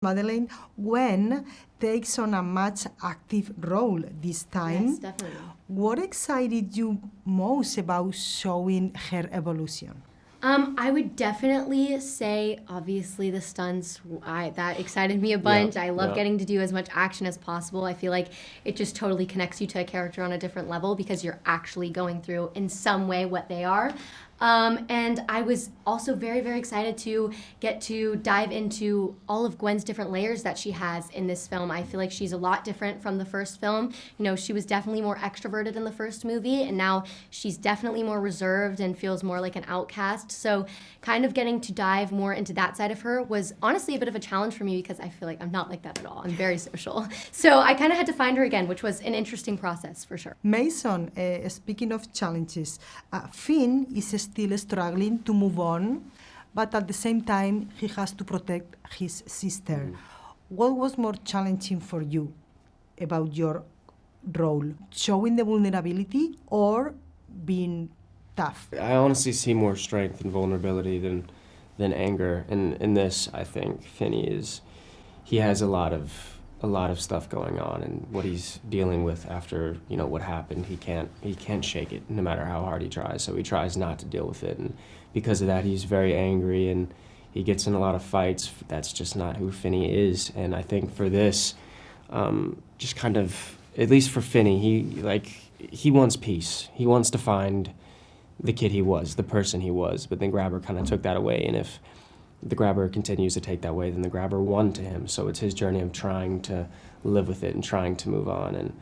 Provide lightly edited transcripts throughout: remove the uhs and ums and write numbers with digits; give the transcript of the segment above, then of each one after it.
Madeleine, Gwen takes on a much active role this time. Yes, definitely. What excited you most about showing her evolution? I would definitely say, obviously, the stunts, that excited me a bunch. I love getting to do as much action as possible. I feel like it just totally connects you to a character on a different level because you're actually going through, in some way, what they are. And I was also very, very excited to get to dive into all of Gwen's different layers that she has in this film. I feel like she's a lot different from the first film. You know, she was definitely more extroverted in the first movie, and now she's definitely more reserved and feels more like an outcast. So kind of getting to dive more into that side of her was honestly a bit of a challenge for me because I feel like I'm not like that at all. I'm very social. So I kind of had to find her again, which was an interesting process for sure. Mason, speaking of challenges, Finn is still struggling to move on, but at the same time, he has to protect his sister. What was more challenging for you about your role? Showing the vulnerability or being tough? I honestly see more strength and vulnerability than anger. And in this, I think Finney he has a lot of stuff going on, and what he's dealing with after what happened, he can't shake it no matter how hard he tries. So he tries not to deal with it, and because of that, he's very angry and he gets in a lot of fights. That's just not who Finney is. And I think for this, just kind of, at least for Finney, he wants peace. He wants to find the kid he was, the person he was. But then Grabber kind of took that away, and if the Grabber continues to take that way, then the Grabber won to him. So it's his journey of trying to live with it and trying to move on. And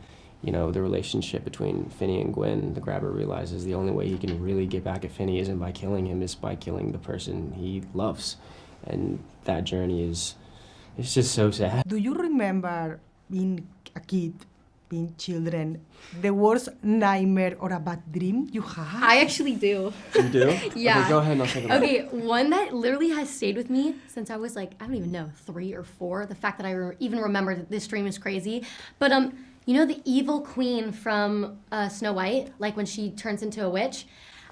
the relationship between Finney and Gwen, the Grabber realizes the only way he can really get back at Finney isn't by killing him, it's by killing the person he loves. And that journey it's just so sad. Do you remember being a kid, being children, the worst nightmare or a bad dream you had? I actually do. You do? Yeah. Okay, go ahead and I'll think about it. Okay, one that literally has stayed with me since I was I don't even know, 3 or 4. The fact that I even remember that this dream is crazy. But the evil queen from Snow White, when she turns into a witch,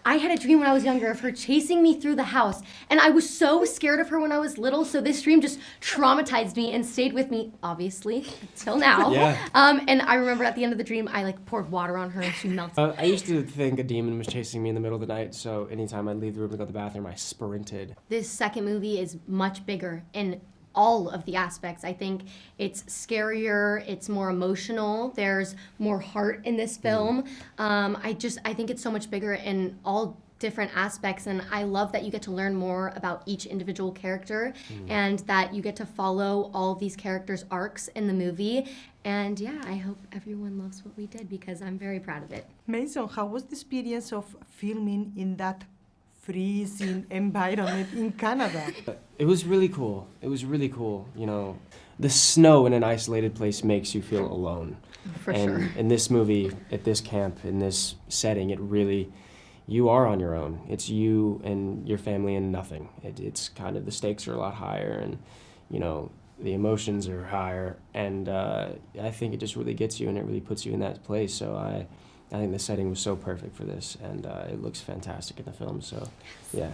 I had a dream when I was younger of her chasing me through the house, and I was so scared of her when I was little, so this dream just traumatized me and stayed with me, obviously, until now. Yeah. And I remember at the end of the dream, I poured water on her and she melted. I used to think a demon was chasing me in the middle of the night, so anytime I'd leave the room to go to the bathroom, I sprinted. This second movie is much bigger in all of the aspects. I think it's scarier, it's more emotional, there's more heart in this film. I think it's so much bigger in all different aspects, and I love that you get to learn more about each individual character and that you get to follow all of these characters' arcs in the movie. And yeah, I hope everyone loves what we did because I'm very proud of it. Mason, how was the experience of filming in that freezing environment in Canada? It was really cool. The snow in an isolated place makes you feel alone. For sure. In this movie, at this camp, in this setting, you are on your own. It's you and your family and nothing. It's kind of, the stakes are a lot higher, and the emotions are higher, and I think it just really gets you and it really puts you in that place. So I think the setting was so perfect for this, and it looks fantastic in the film. So yeah.